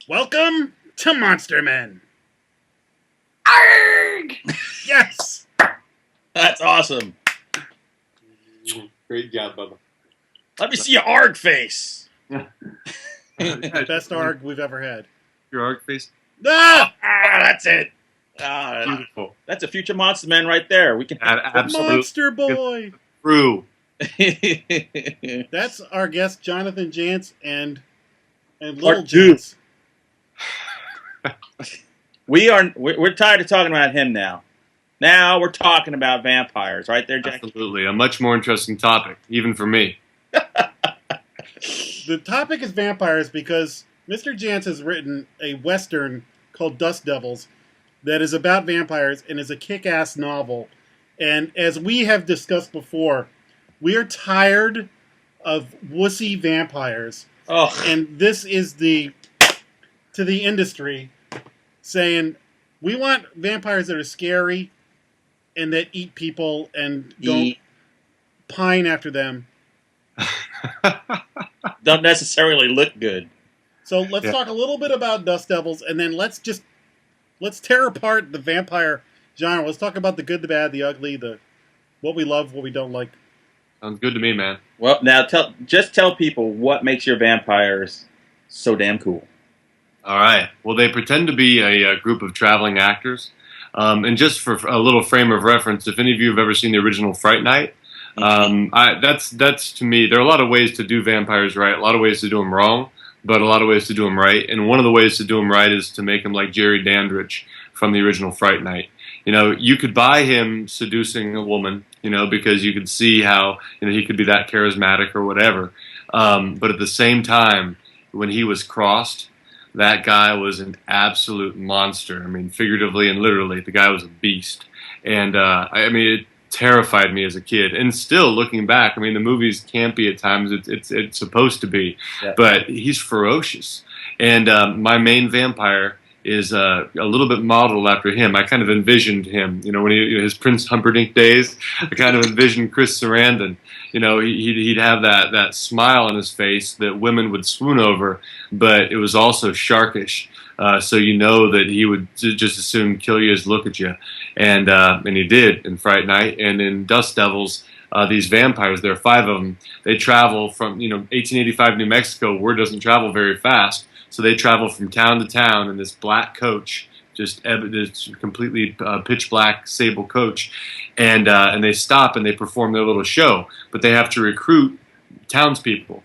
Welcome to Monster Men. Arg! Yes. That's awesome. Great job, Bubba. Let me see your ARG face. Best arg we've ever had. Your arc face? Ah! That's it. Ah, Beautiful. that's a future Monster Man right there. We can. Absolutely. Monster Boy. True. That's our guest, Jonathan Janz and Little Part two. Janz. We're tired of talking about him now. Now we're talking about vampires, right there, Jack? Absolutely. A much more interesting topic, even for me. The topic is vampires because Mr. Janz has written a Western called Dust Devils that is about vampires and is a kick-ass novel. And as we have discussed before, we are tired of wussy vampires. Oh, And this is to the industry saying, we want vampires that are scary and that eat people and don't pine after them. don't necessarily look good. So let's talk a little bit about Dust Devils, and then let's tear apart the vampire genre. Let's talk about the good, the bad, the ugly, what we love, what we don't like. Sounds good to me, man. Well, now tell people what makes your vampires so damn cool. All right. Well, they pretend to be a group of traveling actors. And just for a little frame of reference, if any of you have ever seen the original Fright Night, that's to me, there are a lot of ways to do vampires right, a lot of ways to do them wrong, but a lot of ways to do them right. And one of the ways to do them right is to make them like Jerry Dandridge from the original Fright Night. You know, you could buy him seducing a woman, because you could see how, he could be that charismatic or whatever. But at the same time, when he was crossed, that guy was an absolute monster. I mean, figuratively and literally, the guy was a beast. And, it terrified me as a kid. And still, looking back, the movie's campy at times. It's supposed to be. Yeah. But he's ferocious. And my main vampire is a little bit modeled after him. I kind of envisioned him, when his Prince Humperdinck days. I kind of envisioned Chris Sarandon. He'd have that smile on his face that women would swoon over, but it was also sharkish. So that he would just as soon kill you as look at you. And he did in Fright Night. And in Dust Devils, these vampires, there are 5 of them, they travel from, 1885 New Mexico, word doesn't travel very fast. So they travel from town to town in this black coach, just this completely pitch black sable coach, and they stop and they perform their little show. But they have to recruit townspeople,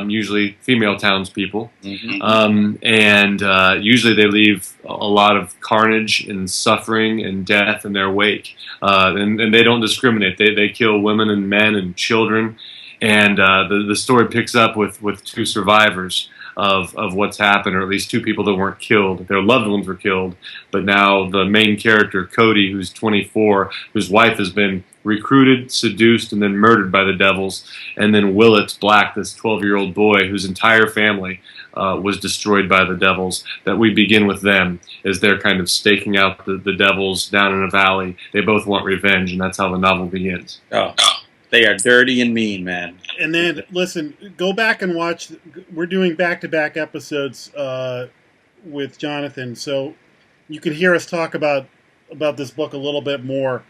usually female townspeople, and usually they leave a lot of carnage and suffering and death in their wake, and they don't discriminate. They kill women and men and children, and the story picks up with 2 survivors of what's happened, or at least 2 people that weren't killed. Their loved ones were killed, but now the main character, Cody, who's 24, whose wife has been recruited, seduced, and then murdered by the devils, and then Willits Black, this 12-year-old boy whose entire family was destroyed by the devils, that we begin with them as they're kind of staking out the devils down in a valley. They both want revenge, and that's how the novel begins. Oh, they are dirty and mean, man. And then, listen, go back and watch. We're doing back-to-back episodes with Jonathan, so you can hear us talk about this book a little bit more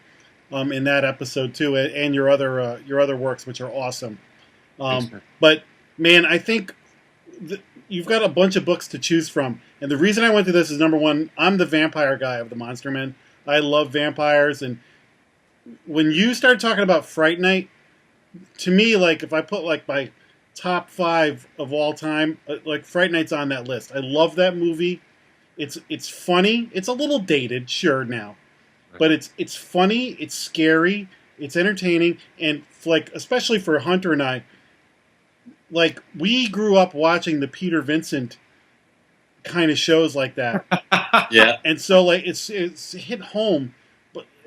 in that episode too, and your other works, which are awesome. But man, I think you've got a bunch of books to choose from, and the reason I went through this is, number one, I'm the vampire guy of the Monster Men. I love vampires, and when you started talking about Fright Night, to me, like, if I put like my top 5 of all time, like, Fright Night's on that list. I love that movie. It's funny. It's a little dated, sure, now, but it's funny. It's scary. It's entertaining, and like, especially for Hunter and I, like, we grew up watching the Peter Vincent kind of shows like that. Yeah, and so like it's hit home.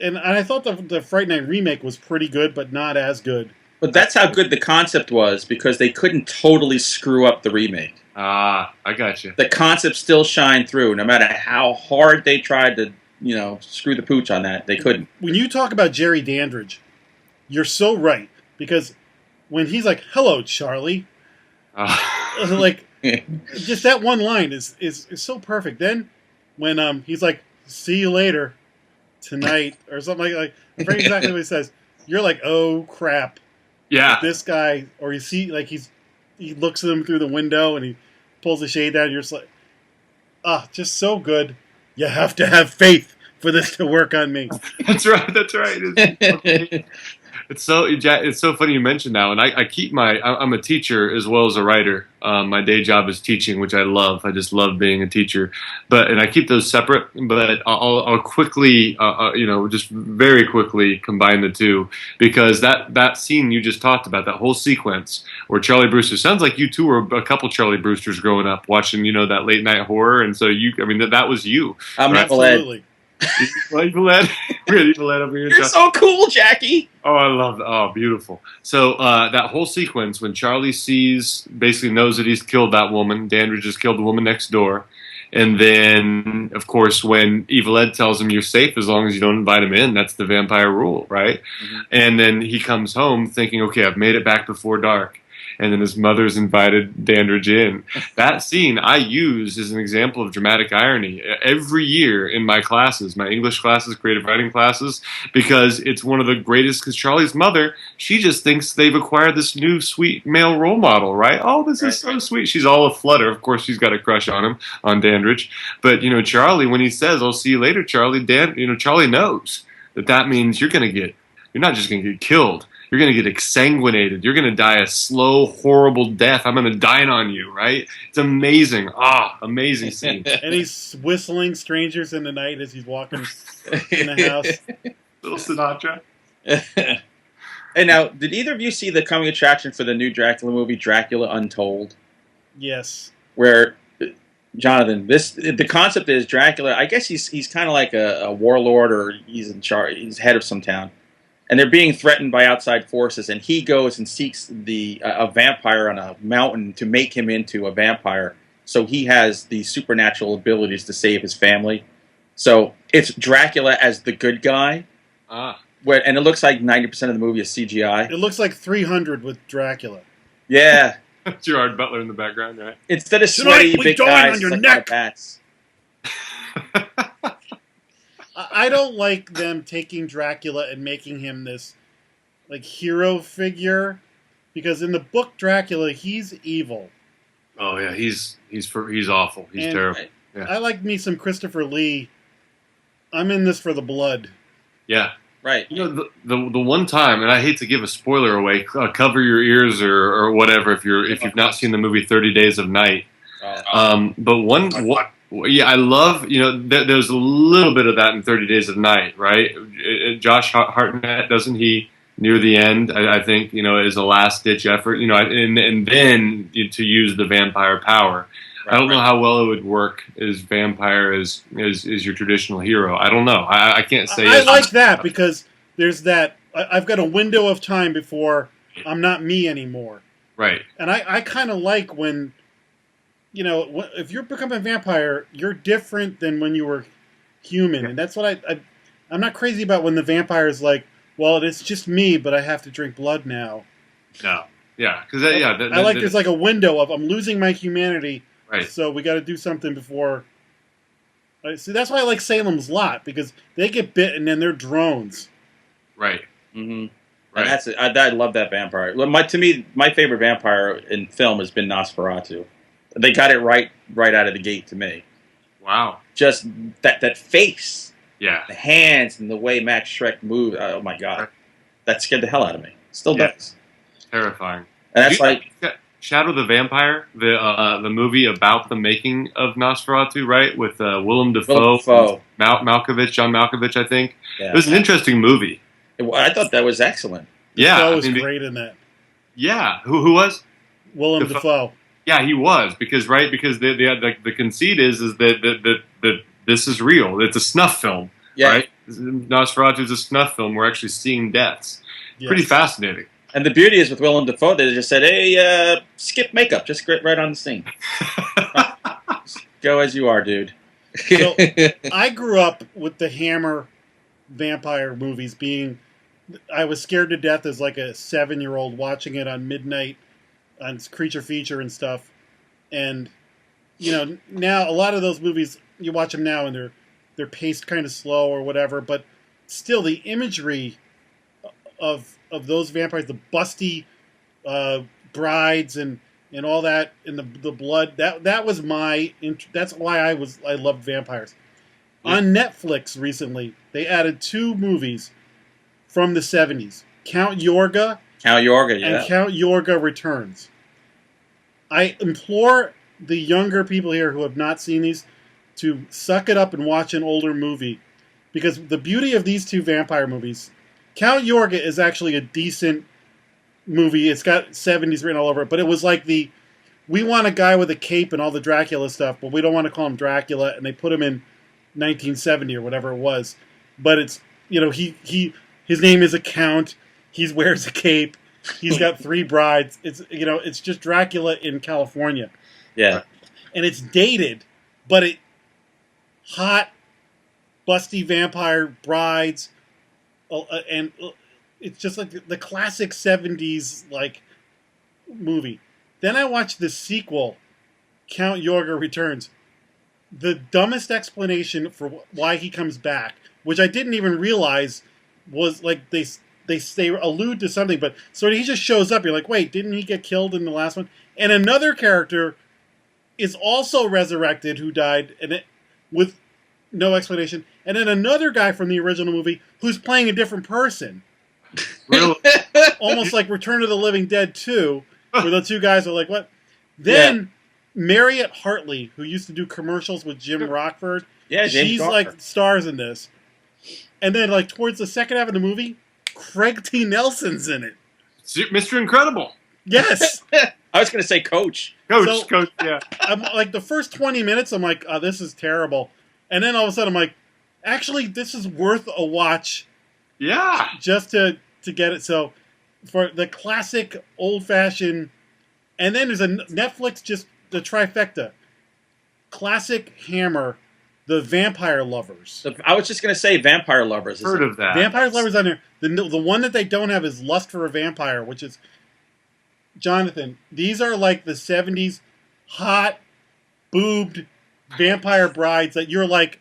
And I thought the Fright Night remake was pretty good, but not as good. but that's how good the concept was, because they couldn't totally screw up the remake. I got you. The concept still shined through, no matter how hard they tried to, screw the pooch on that. They couldn't. When you talk about Jerry Dandridge, you're so right, because when he's like, "Hello, Charlie," like Just that one line is so perfect. Then when he's like, "See you later tonight," or something I forget exactly what he says. You're like, "Oh crap!" Yeah. This guy, or you see, like he looks at him through the window and he pulls the shade down. You're just like, just so good. You have to have faith for this to work on me. That's right. That's right. It's so funny you mentioned that, and I keep I'm a teacher as well as a writer. My day job is teaching, which I love. I just love being a teacher, and I keep those separate. But I'll quickly, just very quickly combine the two, because that scene you just talked about, that whole sequence where Charlie Brewster, sounds like you two were a couple Charlie Brewsters growing up watching that late night horror, and so that was you. I'm Absolutely. Evil Ed over here. You're so cool, Jackie. Oh, I love that. Oh, beautiful. So that whole sequence when Charlie basically knows that he's killed that woman. Dandridge just killed the woman next door. And then, of course, when Evil Ed tells him you're safe as long as you don't invite him in, that's the vampire rule, right? Mm-hmm. And then he comes home thinking, okay, I've made it back before dark. And then his mother's invited Dandridge in. That scene I use as an example of dramatic irony every year in my classes, my English classes, creative writing classes, because it's one of the greatest, because Charlie's mother, she just thinks they've acquired this new sweet male role model, right? Oh, this is so sweet. She's all aflutter. Of course, she's got a crush on him, on Dandridge. But, Charlie, when he says, I'll see you later, Charlie, Charlie knows that means you're not just going to get killed. You're going to get exsanguinated. You're going to die a slow, horrible death. I'm going to dine on you, right? It's amazing. Amazing scene. And he's whistling Strangers in the Night as he's walking in the house. Little Sinatra. Hey, now, did either of you see the coming attraction for the new Dracula movie, Dracula Untold? Yes. Where, Jonathan, the concept is Dracula, I guess he's kind of like a warlord, or he's in charge, he's head of some town. And they're being threatened by outside forces, and he goes and seeks a vampire on a mountain to make him into a vampire. So he has the supernatural abilities to save his family. So it's Dracula as the good guy. And it looks like 90% of the movie is CGI. It looks like 300 with Dracula. Yeah. Gerard Butler in the background, right? Instead of sweaty big guys, on your like neck. Bats. I don't like them taking Dracula and making him this hero figure, because in the book Dracula, he's evil. Oh yeah, he's awful. He's terrible. Yeah. I like me some Christopher Lee. I'm in this for the blood. Yeah. Right. The one time, and I hate to give a spoiler away, cover your ears or whatever if you've not seen the movie 30 Days of Night. But yeah, I love, there's a little bit of that in 30 Days of Night, right? Josh Hartnett, doesn't he, near the end, I think, is a last-ditch effort, and then to use the vampire power. Right, I don't know how well it would work as vampire as your traditional hero. I don't know. I can't say. I like that because there's that, I've got a window of time before I'm not me anymore. Right. And I kind of like when, if you're becoming a vampire, you're different than when you were human. Yeah. And that's what I'm not crazy about when the vampire is like, well, it's just me, but I have to drink blood now. No. Yeah. Because there's like a window of I'm losing my humanity. Right. So we got to do something before. See, that's why I like Salem's Lot, because they get bit and then they're drones. Right. Mm-hmm. Right. And I love that vampire. To me, my favorite vampire in film has been Nosferatu. They got it right out of the gate to me. Wow. Just that face. Yeah. The hands and the way Max Schreck moved. Oh my God. That scared the hell out of me. Still does. Terrifying. And that's like Shadow the Vampire, the movie about the making of Nosferatu, right? With Willem Dafoe. John Malkovich, I think. Yeah. It was an interesting movie. I thought that was excellent. Yeah. Dafoe was great in that. Yeah. Who was? Willem Dafoe. Yeah, he was, because the conceit is that this is real. It's a snuff film, right? Nosferatu is a snuff film. We're actually seeing deaths. Yes. Pretty fascinating. And the beauty is with Willem Dafoe, they just said, hey, skip makeup. Just get right on the scene. Go as you are, dude. So, I grew up with the Hammer vampire movies I was scared to death as like a 7-year-old watching it on midnight on Creature Feature and stuff. and now a lot of those movies you watch them now and they're paced kind of slow or whatever, but still the imagery of those vampires, the busty brides and all that, and the blood, that was that's why I loved vampires. Yeah. On Netflix recently, they added 2 movies from the 70s, Count Yorga, yeah. and Count Yorga Returns. I implore the younger people here who have not seen these to suck it up and watch an older movie, because the beauty of these 2 vampire movies, Count Yorga is actually a decent movie. It's got 70s written all over it, but it was like we want a guy with a cape and all the Dracula stuff, but we don't want to call him Dracula, and they put him in 1970 or whatever it was. But it's, his name is a count. He wears a cape. He's got 3 brides. It's just Dracula in California. Yeah. And it's dated, but hot, busty vampire brides, and it's just like the classic 70s like movie. Then I watched the sequel, Count Yorga Returns. The dumbest explanation for why he comes back, which I didn't even realize was like they allude to something, but so he just shows up. You're like, wait, didn't he get killed in the last one? And another character is also resurrected who died, with no explanation. And then another guy from the original movie who's playing a different person. Really? Almost like Return of the Living Dead 2, where the 2 guys are like, what? Then Marriott Hartley, who used to do commercials with Jim Rockford, she's like stars in this. And then like towards the second half of the movie, Craig T. Nelson's in it. Mr. Incredible. Yes. I was going to say Coach. Coach, yeah. I'm like, the first 20 minutes, I'm like, oh, this is terrible. And then all of a sudden, I'm like, actually, this is worth a watch. Yeah. Just to get it. So, for the classic, old-fashioned... And then there's a Netflix, just the trifecta. Classic Hammer, The Vampire Lovers. I was just going to say Vampire Lovers. Heard of that. Vampire Lovers on there. The one that they don't have is Lust for a Vampire, which is... Jonathan, these are like the 70s hot, boobed vampire brides that you're like,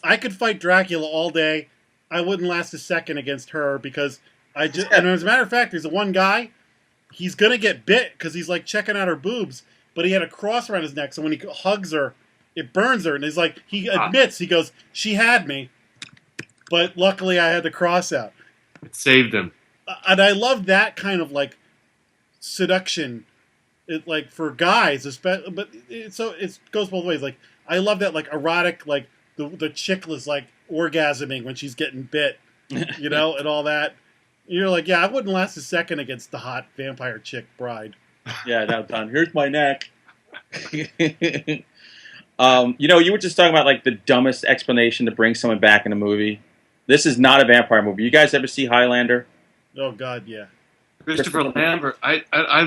I could fight Dracula all day. I wouldn't last a second against her because and as a matter of fact, there's the one guy, he's going to get bit because he's like checking out her boobs, but he had a cross around his neck. So when he hugs her, it burns her. And he's like, he admits, he goes, she had me, but luckily I had the cross out. It saved him. And I love that kind of like seduction, like for guys, especially, but it goes both ways. Like I love that, like erotic, like the chick was like orgasming when she's getting bit, and all that. You're like, yeah, I wouldn't last a second against the hot vampire chick bride. Yeah, now done. Here's my neck. You were just talking about like the dumbest explanation to bring someone back in a movie. This is not a vampire movie. You guys ever see Highlander? Oh God, yeah. Christopher Lambert. I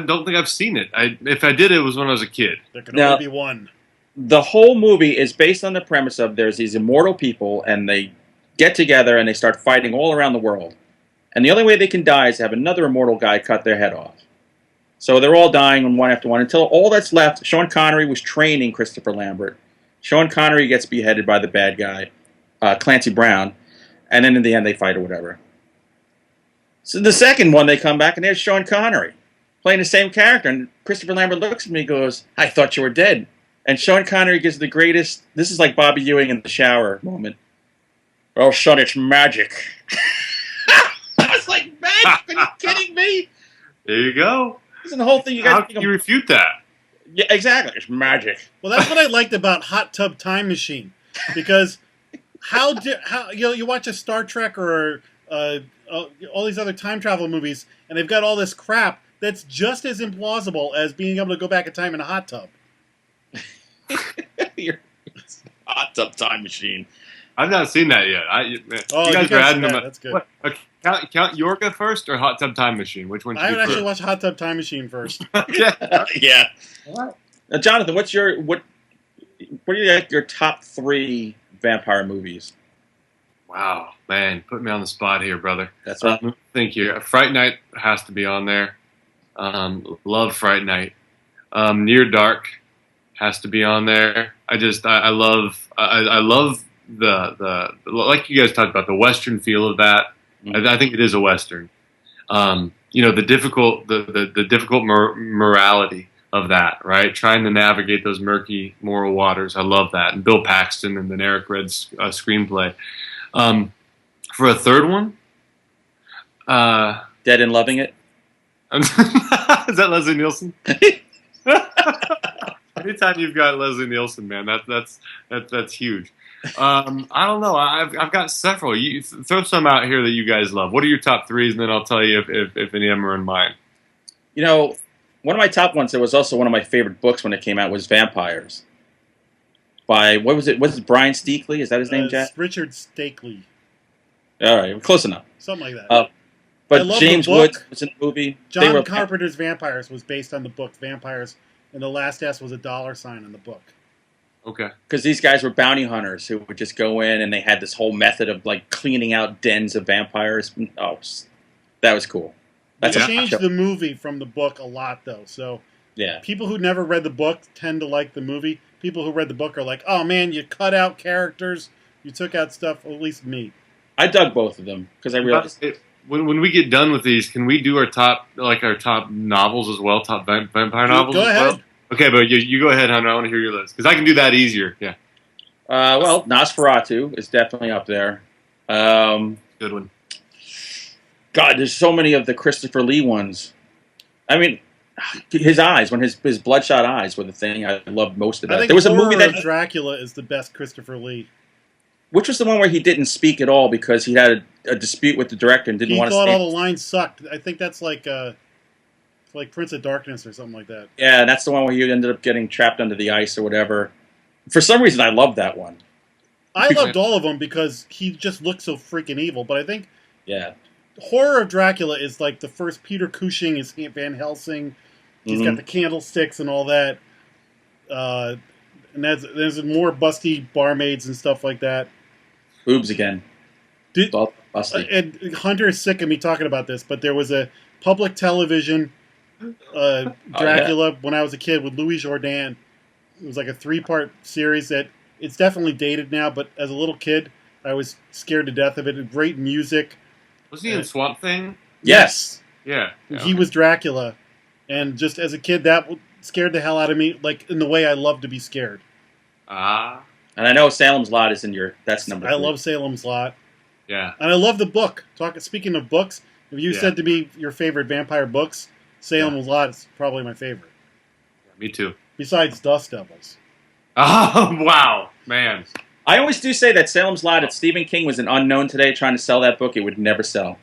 don't think I've seen it. If I did, it was when I was a kid. There can only be one. The whole movie is based on the premise of there's these immortal people, and they get together and they start fighting all around the world. And the only way they can die is to have another immortal guy cut their head off. So they're all dying one after one until all that's left. Sean Connery was training Christopher Lambert. Sean Connery gets beheaded by the bad guy, Clancy Brown, and then in the end they fight or whatever. So the second one, they come back, and there's Sean Connery playing the same character. And Christopher Lambert looks at me and goes, I thought you were dead. And Sean Connery gives the greatest, this is like Bobby Ewing in the shower moment. Oh, son, it's magic. I was like, magic? Are you kidding me? There you go. Isn't the whole thing you guys... How can you refute that? Yeah, exactly. It's magic. Well, that's what I liked about Hot Tub Time Machine. Because you watch a Star Trek or... all these other time travel movies, and they've got all this crap that's just as implausible as being able to go back in time in a hot tub. Your Hot Tub Time Machine. I've not seen that yet. You guys are adding them. That's good. What, count Yorga first or Hot Tub Time Machine? Which one? I would actually watch Hot Tub Time Machine first. Yeah. Now, Jonathan, what are your top 3 vampire movies? Wow, man, put me on the spot here, brother. That's right. Thank you. Fright Night has to be on there. Love Fright Night. Near Dark. has to be on there. I love the like you guys talked about the Western feel of that. I think it is a Western. The difficult morality of that, right? Trying to navigate those murky moral waters. I love that. And Bill Paxton and then Eric Red's screenplay. For a third one, Dead and Loving It. is that Leslie Nielsen? Anytime you've got Leslie Nielsen, man, that's huge. I don't know. I've got several. You throw some out here that you guys love. What are your top threes, and then I'll tell you if any of them are in mine. One of my top ones that was also one of my favorite books when it came out was Vampires. By what was it? Was it Brian Steakley? Is that his name, Jack? Richard Stakely. All right, close enough. Something like that. But James Woods was in the movie. John Carpenter's Vampires was based on the book Vampires, and the last S was a $sign in the book. Okay. Because these guys were bounty hunters who would just go in, and they had this whole method of like cleaning out dens of vampires. Oh, that was cool. They changed the movie from the book a lot, though. So yeah, people who never read the book tend to like the movie. People who read the book are like, "Oh man, you cut out characters, you took out stuff." At least me. I dug both of them because I realized when we get done with these, can we do our top novels as well, top vampire novels? Go ahead. Well? Okay, but you go ahead, Hunter. I want to hear your list because I can do that easier. Yeah. Well, Nosferatu is definitely up there. Good one. God, there's so many of the Christopher Lee ones. I mean, his eyes, when his bloodshot eyes were the thing I loved most of that. There was a movie that Dracula is the best Christopher Lee. Which was the one where he didn't speak at all because he had a dispute with the director and didn't want to. He thought all the lines sucked. I think that's like Prince of Darkness or something like that. Yeah, that's the one where he ended up getting trapped under the ice or whatever. For some reason, I loved that one. I loved all of them because he just looked so freaking evil. But I think yeah, Horror of Dracula is like the first Peter Cushing is Van Helsing. He's got the candlesticks and all that. And there's more busty barmaids and stuff like that. Boobs again. And Hunter is sick of me talking about this, but there was a public television Dracula when I was a kid with Louis Jourdan. It was like a 3-part series that it's definitely dated now, but as a little kid, I was scared to death of it. Great music. Was he in Swamp Thing? Yes. Yeah. He was Dracula. And just as a kid, that scared the hell out of me, like in the way I love to be scared. And I know Salem's Lot is in that's number 3. I love Salem's Lot. Yeah. And I love the book. Speaking of books, if you said to me your favorite vampire books, Salem's Lot is probably my favorite. Me too. Besides Dust Devils. Oh, wow. Man. I always do say that Salem's Lot, if Stephen King was an unknown today trying to sell that book, it would never sell.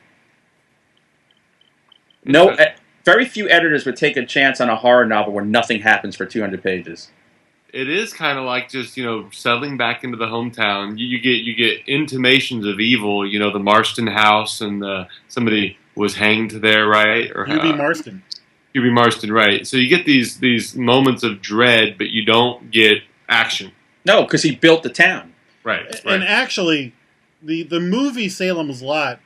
No, very few editors would take a chance on a horror novel where nothing happens for 200 pages. It is kind of like just, settling back into the hometown. You get intimations of evil, the Marston house and somebody was hanged there, right? Or Hubie Marston. Hubie Marston, right. So you get these moments of dread, but you don't get action. No, because he built the town. Right. And actually, the movie Salem's Lot,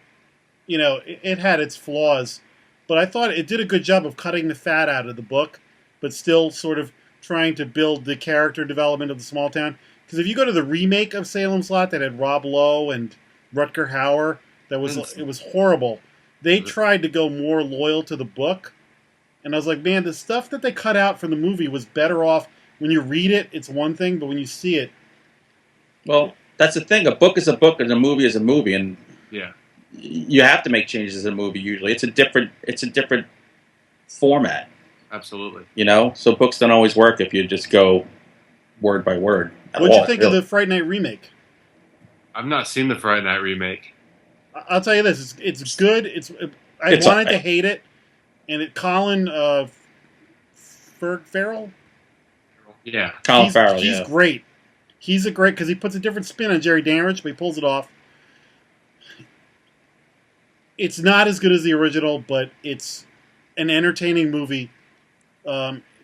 it had its flaws, but I thought it did a good job of cutting the fat out of the book, but still sort of trying to build the character development of the small town. Because if you go to the remake of Salem's Lot that had Rob Lowe and Rutger Hauer, it was horrible. They tried to go more loyal to the book, and I was like, man, the stuff that they cut out from the movie was better off. When you read it, it's one thing, but when you see it, well, that's the thing. A book is a book, and a movie is a movie, and yeah, you have to make changes in a movie. Usually, it's a different format. Absolutely. So books don't always work if you just go word by word. What'd you think of the Fright Night remake? I've not seen the Fright Night remake. I'll tell you this: it's good. I wanted to hate it, and Colin Farrell. Yeah, Colin Farrell. He's great. He's because he puts a different spin on Jerry Danrich, but he pulls it off. It's not as good as the original, but it's an entertaining movie.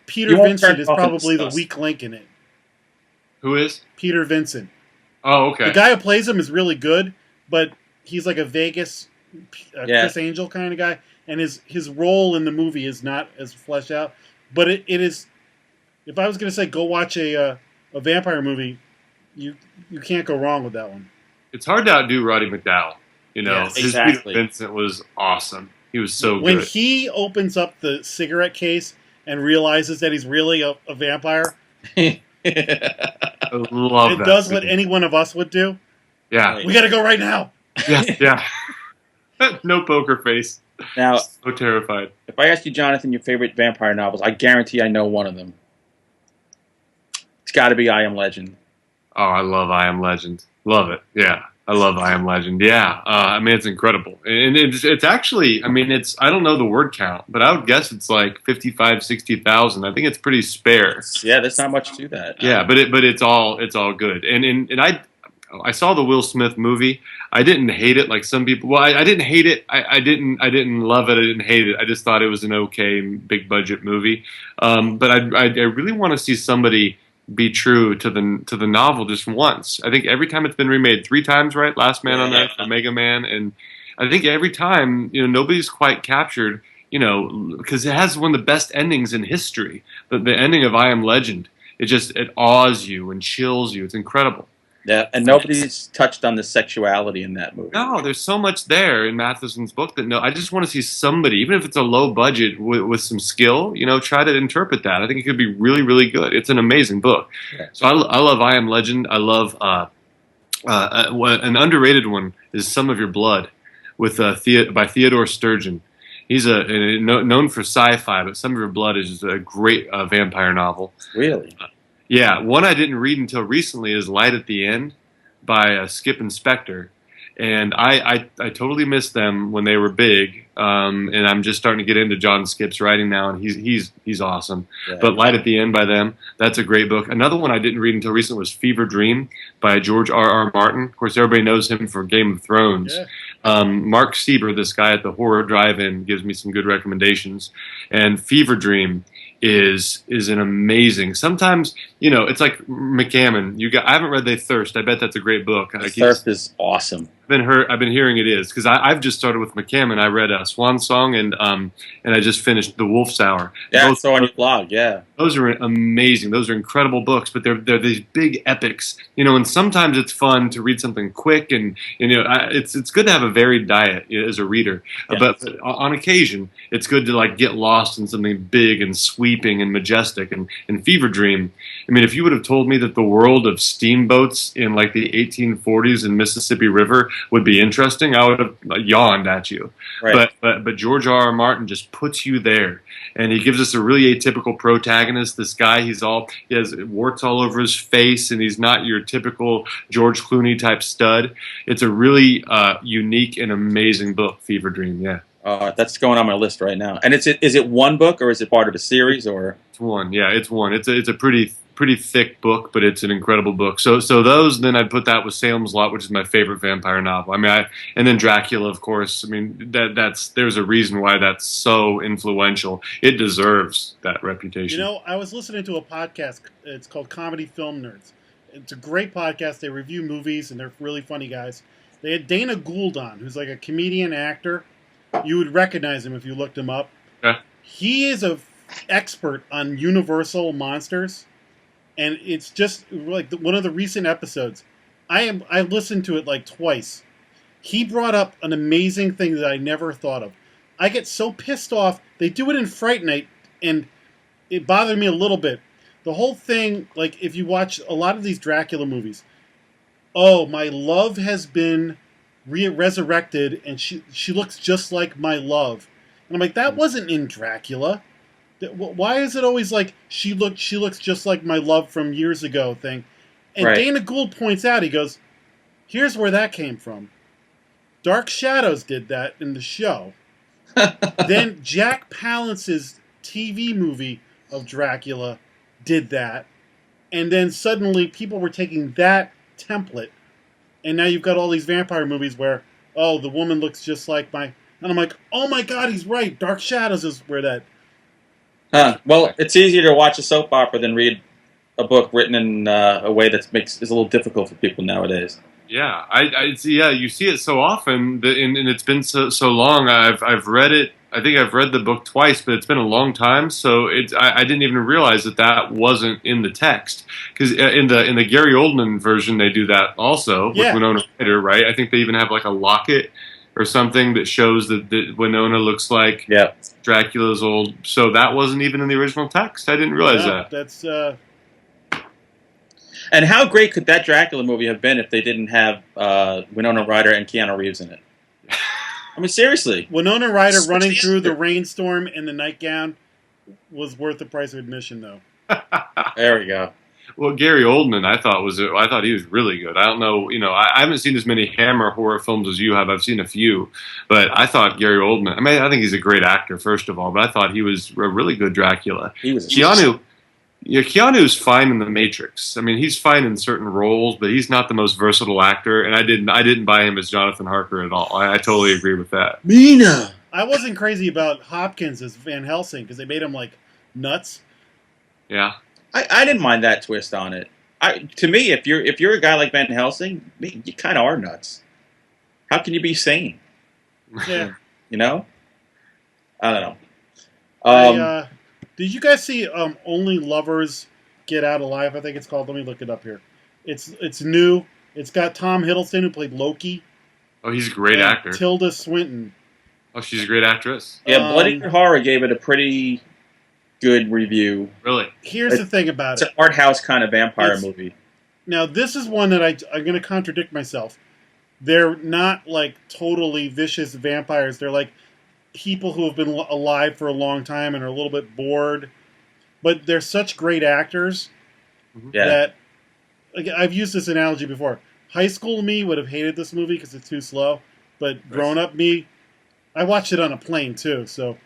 Peter Vincent is probably the weak link in it. Who is? Peter Vincent. Oh, okay. The guy who plays him is really good, but he's like a Vegas Chris Angel kind of guy, and his role in the movie is not as fleshed out. But it is if I was going to say go watch a vampire movie, you can't go wrong with that one. It's hard to outdo Roddy McDowall. Yes, his exactly. Peter Vincent was awesome. He was so when good. he opens up the cigarette case and realizes that he's really a vampire, I love it that. does what scene. any one of us would do. Yeah, We got to go right now. yeah. No poker face. Now, So terrified. if I ask you, Jonathan, your favorite vampire novels, I guarantee I know one of them. It's got to be I Am Legend. Oh, I love I Am Legend. Love it. Yeah. I love I Am Legend. Yeah. I mean, it's incredible. And it's actually, I mean, I don't know the word count, but I would guess it's like 55, 60,000. I think it's pretty spare. Yeah, there's not much to that. Yeah, but it's all good. And I saw the Will Smith movie. I didn't hate it like some people. Well, I didn't hate it. I didn't love it. I didn't hate it. I just thought it was an okay big budget movie. But I really want to see somebody be true to the novel just once. I think every time it's been remade 3 times, right? Last Man on Earth, Omega Man, and I think every time nobody's quite captured. Because it has one of the best endings in history. The ending of I Am Legend. It awes you and chills you. It's incredible. Yeah, and nobody's touched on the sexuality in that movie. No, there's so much there in Matheson's book that I just want to see somebody, even if it's a low budget with some skill, try to interpret that. I think it could be really, really good. It's an amazing book. Yeah. So I love I Am Legend. I love an underrated one is Some of Your Blood by Theodore Sturgeon. He's known for sci-fi, but Some of Your Blood is just a great vampire novel. Really? Yeah, one I didn't read until recently is Light at the End by Skip Inspector. And I totally missed them when they were big. And I'm just starting to get into John Skip's writing now, and he's awesome. Yeah. But Light at the End by them, that's a great book. Another one I didn't read until recently was Fever Dream by George R.R. Martin. Of course, everybody knows him for Game of Thrones. Yeah. Mark Sieber, this guy at the Horror Drive-In, gives me some good recommendations. And Fever Dream is an amazing. Sometimes it's like McCammon. I haven't read They Thirst. I bet that's a great book. Thirst is awesome. I've been hearing it is because I've just started with McCammon. I read Swan Song and I just finished The Wolf's Hour. Yeah, so on your blog. Yeah, those are amazing. Those are incredible books, but they're these big epics. And sometimes it's fun to read something quick, and it's good to have a varied diet as a reader. Yeah. But on occasion, it's good to get lost in something big and sweeping and majestic. And Fever Dream. I mean, if you would have told me that the world of steamboats in the 1840s in Mississippi River would be interesting, I would have yawned at you. Right. But George R.R. Martin just puts you there, and he gives us a really atypical protagonist. This guy, he has warts all over his face, and he's not your typical George Clooney type stud. It's a really unique and amazing book, Fever Dream. Yeah. That's going on my list right now. And is it one book, or is it part of a series, or? It's one. Yeah, it's one. It's a pretty thick book, but it's an incredible book. So those, then I'd put that with Salem's Lot, which is my favorite vampire novel. I mean, and then Dracula, of course. I mean, there's a reason why that's so influential. It deserves that reputation. I was listening to a podcast. It's called Comedy Film Nerds. It's a great podcast. They review movies, and they're really funny guys. They had Dana Gould on, who's like a comedian actor. You would recognize him if you looked him up. Yeah. He is an expert on Universal monsters. And it's just one of the recent episodes. I listened to it twice. He brought up an amazing thing that I never thought of. I get so pissed off. They do it in Fright Night, and it bothered me a little bit. The whole thing, if you watch a lot of these Dracula movies, my love has been resurrected, and she looks just like my love. And I'm like, that wasn't in Dracula. Why is it always she looks just like my love from years ago thing? And Right. Dana Gould points out, he goes, here's where that came from. Dark Shadows did that in the show. Then Jack Palance's TV movie of Dracula did that. And then suddenly people were taking that template. And now you've got all these vampire movies where, the woman looks just like my... And I'm like, oh my God, he's right. Dark Shadows is where that... Huh. Well, it's easier to watch a soap opera than read a book written in a way that is a little difficult for people nowadays. Yeah, I see. Yeah, you see it so often, and it's been so long. I've read it. I think I've read the book twice, but it's been a long time, so I didn't even realize that wasn't in the text. Because in the Gary Oldman version, they do that also with Yeah. Winona Ryder, right? I think they even have like a locket or something that shows that Winona looks like Yeah. Dracula's old. So that wasn't even in the original text. I didn't realize No, that. that's And how great could that Dracula movie have been if they didn't have Winona Ryder and Keanu Reeves in it? I mean, seriously. Winona Ryder running through the rainstorm in the nightgown was worth the price of admission, though. There we go. Well, Gary Oldman, I thought he was really good. I don't know, I haven't seen as many Hammer horror films as you have. I've seen a few, but I thought Gary Oldman. I mean, I think he's a great actor, first of all, but I thought he was a really good Dracula. He was Keanu's fine in The Matrix. I mean, he's fine in certain roles, but he's not the most versatile actor. And I didn't buy him as Jonathan Harker at all. I totally agree with that. Mina. I wasn't crazy about Hopkins as Van Helsing because they made him like nuts. Yeah. I didn't mind that twist on it. To me, if you're a guy like Van Helsing, you kind of are nuts. How can you be sane? Yeah. You know? I don't know. Did you guys see Only Lovers Get Out Alive? I think it's called. Let me look it up here. It's new. It's got Tom Hiddleston, who played Loki. Oh, he's a great actor. Tilda Swinton. Oh, she's a great actress. Yeah, Bloody Horror gave it a pretty good review. Really? Here's the thing about It's an art house kind of vampire movie. Now, this is one that I'm going to contradict myself. They're not like totally vicious vampires. They're like people who have been alive for a long time and are a little bit bored. But they're such great actors that I've used this analogy before. High school me would have hated this movie because it's too slow. But grown up me, I watched it on a plane too. So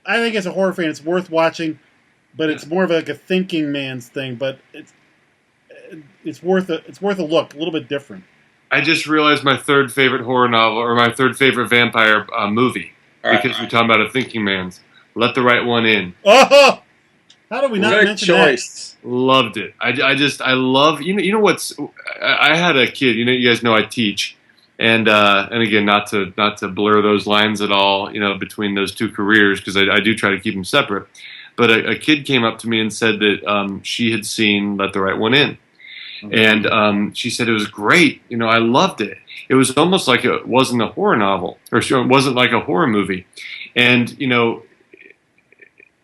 I think as a horror fan, it's worth watching. But it's more of like a thinking man's thing. But it's worth a look, a little bit different. I just realized my third favorite horror novel, or my third favorite vampire movie, because we're talking about a thinking man's. Let the Right One In. Oh, how do we not Good mention choice. Loved it. I love. You know what's? I had a kid. You guys know I teach, and again, not to blur those lines at all. Between those two careers, because I do try to keep them separate. But a kid came up to me and said that she had seen Let the Right One In. And she said it was great. I loved it. It was almost like it wasn't a horror novel, or it wasn't like a horror movie. And,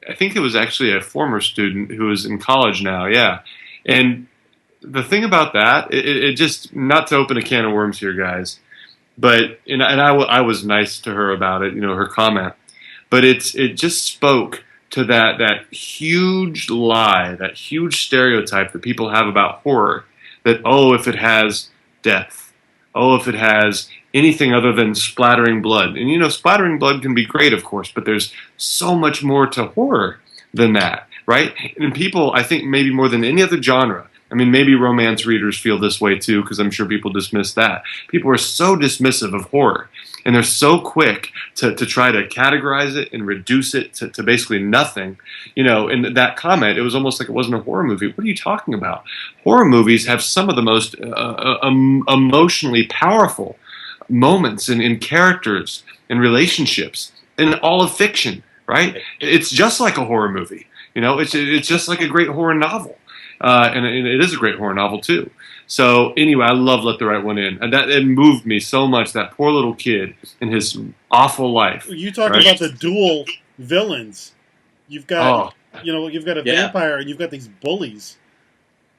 I think it was actually a former student who is in college now, yeah. And the thing about that, it just, not to open a can of worms here, guys, but, and I was nice to her about it, her comment, but it just spoke to that huge lie, that huge stereotype that people have about horror, that, if it has death, if it has anything other than splattering blood. And, splattering blood can be great, of course, but there's so much more to horror than that, right? And people, I think maybe more than any other genre, I mean, maybe romance readers feel this way too, because I'm sure people dismiss that. People are so dismissive of horror. And they're so quick to try to categorize it and reduce it to basically nothing. In that comment, it was almost like it wasn't a horror movie. What are you talking about? Horror movies have some of the most emotionally powerful moments in characters and relationships in all of fiction, right? It's just like a horror movie. It's just like a great horror novel. And it is a great horror novel, too. So, anyway, I love Let the Right One In. And it moved me so much, that poor little kid in his awful life. You talk about the dual villains. You've got, you've got a vampire and you've got these bullies.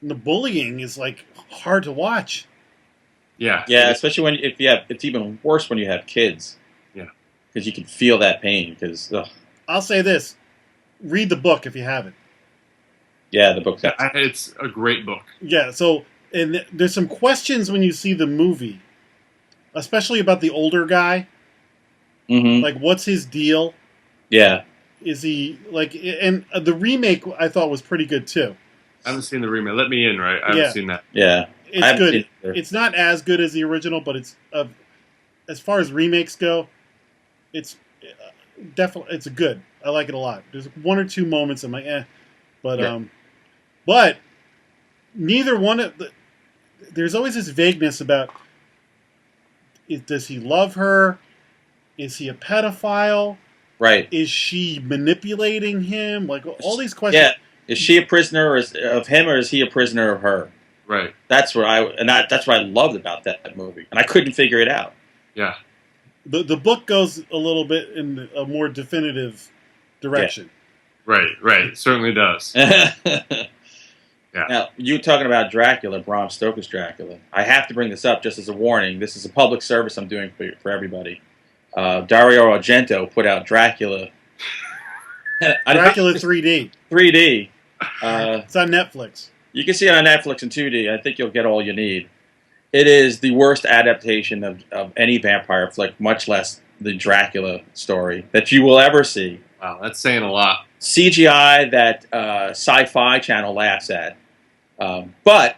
And the bullying is, like, hard to watch. Yeah. Yeah, especially it's even worse when you have kids. Yeah. Because you can feel that pain. I'll say this. Read the book if you haven't. Yeah, the book. It's a great book. Yeah, so... And there's some questions when you see the movie, especially about the older guy. Mm-hmm. Like, what's his deal? Yeah. Is he, like... And the remake, I thought, was pretty good, too. I haven't seen the remake. Let me in, right? I haven't seen that. Yeah. It's good. It's not as good as the original, but it's... as far as remakes go, it's definitely... It's good. I like it a lot. There's one or two moments I'm like, eh. But, but... Neither one of the... There's always this vagueness about... Does he love her? Is he a pedophile? Right. Is she manipulating him? Like all these questions. Yeah. Is she a prisoner of him, or is he a prisoner of her? Right. That's what that's what I loved about that movie, and I couldn't figure it out. Yeah. The book goes a little bit in a more definitive direction. Right. Right. Certainly does. Yeah. Now, you talking about Dracula, Bram Stoker's Dracula. I have to bring this up just as a warning. This is a public service I'm doing for everybody. Dario Argento put out Dracula. Dracula 3D. 3D. It's on Netflix. You can see it on Netflix in 2D. I think you'll get all you need. It is the worst adaptation of any vampire flick, much less the Dracula story, that you will ever see. Wow, that's saying a lot. CGI that Sci-Fi Channel laughs at. But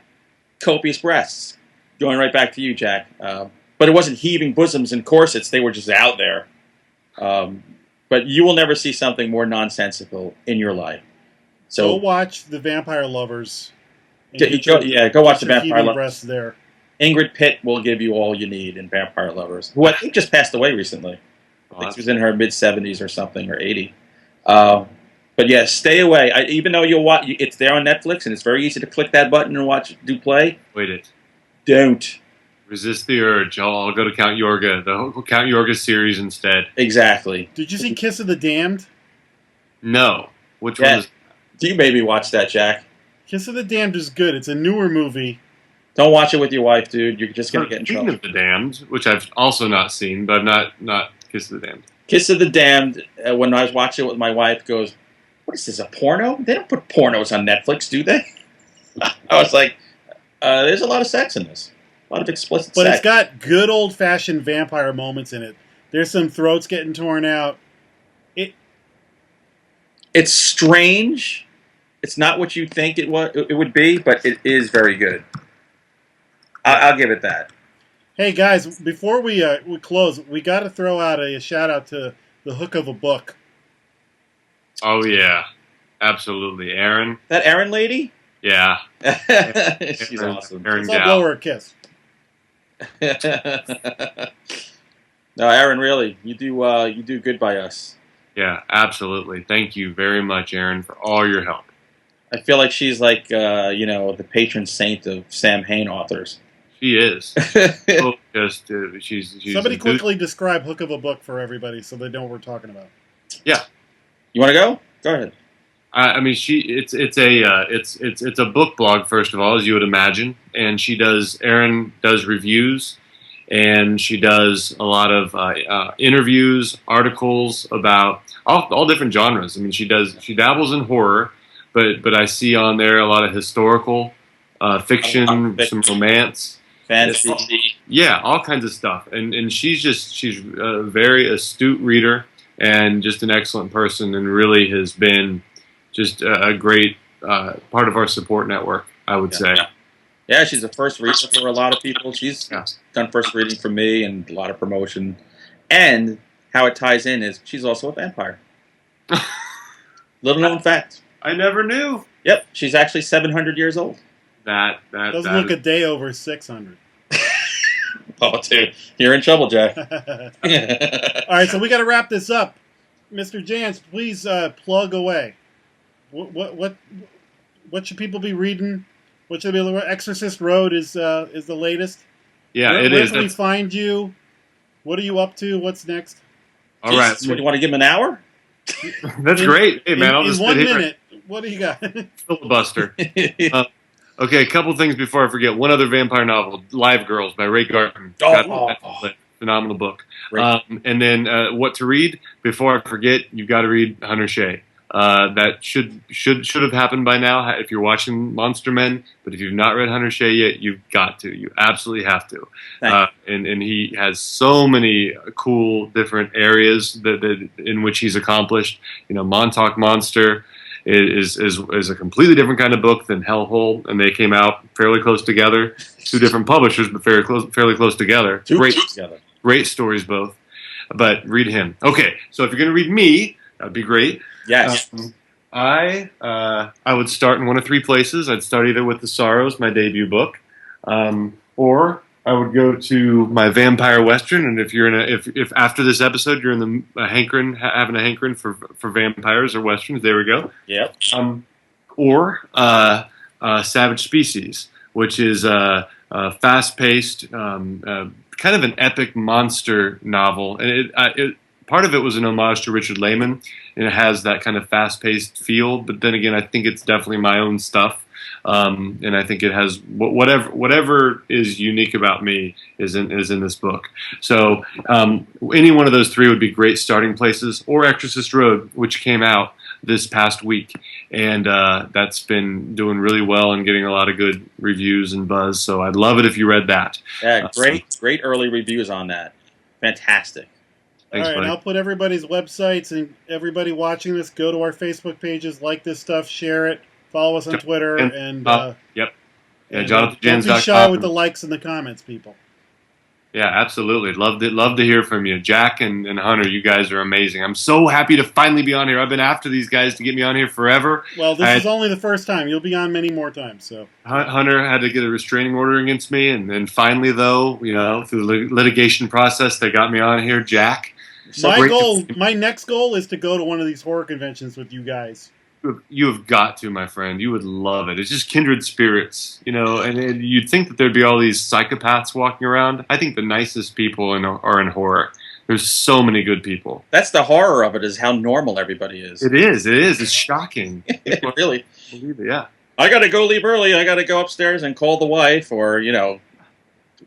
copious breasts. Going right back to you, Jack. But it wasn't heaving bosoms and corsets. They were just out there. But you will never see something more nonsensical in your life. So go watch The Vampire Lovers. Go watch The Vampire Lovers. Breasts there. Ingrid Pitt will give you all you need in Vampire Lovers, who I think just passed away recently. I think she was in her mid-70s or something, or 80. But yeah, stay away. Even though you'll watch, it's there on Netflix, and it's very easy to click that button and watch do play. Wait it. Don't. Resist the urge. I'll go to Count Yorga, the Count Yorga series instead. Exactly. Did you see Kiss of the Damned? No. Which one is... You maybe watch that, Jack. Kiss of the Damned is good. It's a newer movie. Don't watch it with your wife, dude. You're just going to get in trouble. Speaking of the Damned, which I've also not seen, but not Kiss of the Damned. Kiss of the Damned, when I was watching it with my wife, goes, what is this, a porno? They don't put pornos on Netflix, do they? I was like, there's a lot of sex in this. A lot of explicit but sex. But it's got good old-fashioned vampire moments in it. There's some throats getting torn out. It's strange. It's not what you think it would be, but it is very good. I'll give it that. Hey guys, before we close, we got to throw out a shout out to the hook of a book. Oh yeah, absolutely, Erin. That Erin lady? Yeah, she's awesome. Erin Let's blow her a kiss. No, Erin, really, you do good by us. Yeah, absolutely. Thank you very much, Erin, for all your help. I feel like she's like the patron saint of Sam Hain authors. She is. She's Somebody quickly describe hook of a book for everybody so they know what we're talking about. Yeah. You want to go? Go ahead. I mean, it's a book blog, first of all, as you would imagine, and Erin does reviews, and she does a lot of interviews, articles about all different genres. I mean, she dabbles in horror, but I see on there a lot of historical fiction, some romance. Fantasy. Yeah, all kinds of stuff. And she's a very astute reader and just an excellent person, and really has been just a great part of our support network, I would say. Yeah, she's a first reader for a lot of people. She's done first reading for me and a lot of promotion. And how it ties in is she's also a vampire. Little known fact. I never knew. Yep, she's actually 700 years old. Doesn't look a day over 600. Oh, dude, you're in trouble, Jack. All right, so we got to wrap this up. Mr. Janz, please plug away. What should people be reading? What should they be? Exorcist Road is the latest. Yeah, it is. Where can we find you? What are you up to? What's next? All right. So you want to give him an hour? That's great. Hey, man, I'll just in 1 minute. What do you got? Filibuster. Okay, a couple things before I forget. One other vampire novel, Live Girls by Ray Garton. Phenomenal book. And then what to read? Before I forget, you've got to read Hunter Shea. That should have happened by now if you're watching Monster Men. But if you've not read Hunter Shea yet, you've got to. You absolutely have to. And he has so many cool different areas that in which he's accomplished. Montauk Monster is a completely different kind of book than Hellhole, and they came out fairly close together. Two different publishers, but fairly close together. Great stories both. But read him. Okay, so if you're going to read me, that'd be great. Yes. I would start in one of three places. I'd start either with The Sorrows, my debut book, or I would go to my vampire western, and if you're if after this episode you're in the having a hankering for vampires or westerns, there we go. Yep. Or Savage Species, which is fast-paced, kind of an epic monster novel, and it part of it was an homage to Richard Lehman, and it has that kind of fast-paced feel. But then again, I think it's definitely my own stuff. And I think it has whatever is unique about me is in this book. So any one of those three would be great starting places, or Exorcist Road, which came out this past week, and that's been doing really well and getting a lot of good reviews and buzz. So I'd love it if you read that. Yeah, great early reviews on that. Fantastic. All Thanks, right, buddy. I'll put everybody's websites, and everybody watching this, go to our Facebook pages, like this stuff, share it. Follow us on Twitter, and yep, yeah, and JonathanJanz.com. Don't be shy with the likes and the comments, people. Yeah, absolutely. Love to hear from you, Jack and Hunter. You guys are amazing. I'm so happy to finally be on here. I've been after these guys to get me on here forever. Well, this is only the first time. You'll be on many more times. So Hunter had to get a restraining order against me, and then finally, though, through the litigation process, they got me on here. Jack, my next goal is to go to one of these horror conventions with you guys. You have got to, my friend. You would love it. It's just kindred spirits, and you'd think that there'd be all these psychopaths walking around. I think the nicest people are in horror. There's so many good people. That's the horror of it, is how normal everybody is. It is. It's shocking. Really. Believe it, yeah. I got to go leave early. I got to go upstairs and call the wife, or,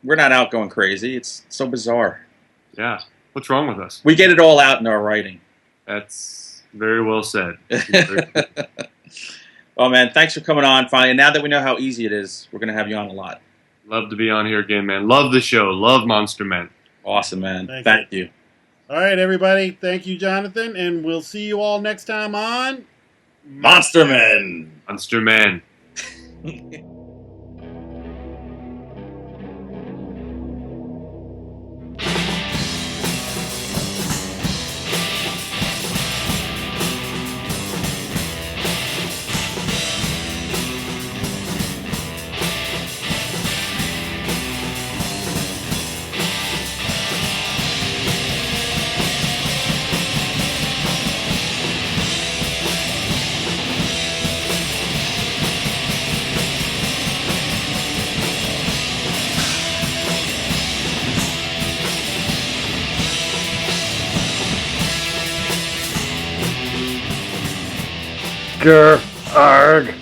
we're not out going crazy. It's so bizarre. Yeah. What's wrong with us? We get it all out in our writing. That's very well said. Oh, man, thanks for coming on finally. And now that we know how easy it is, we're going to have you on a lot. Love to be on here again, man. Love the show. Love Monster Men. Awesome, man. Thank you. All right, everybody. Thank you, Jonathan. And we'll see you all next time on Monster Men. Monster Men. Grr, arg.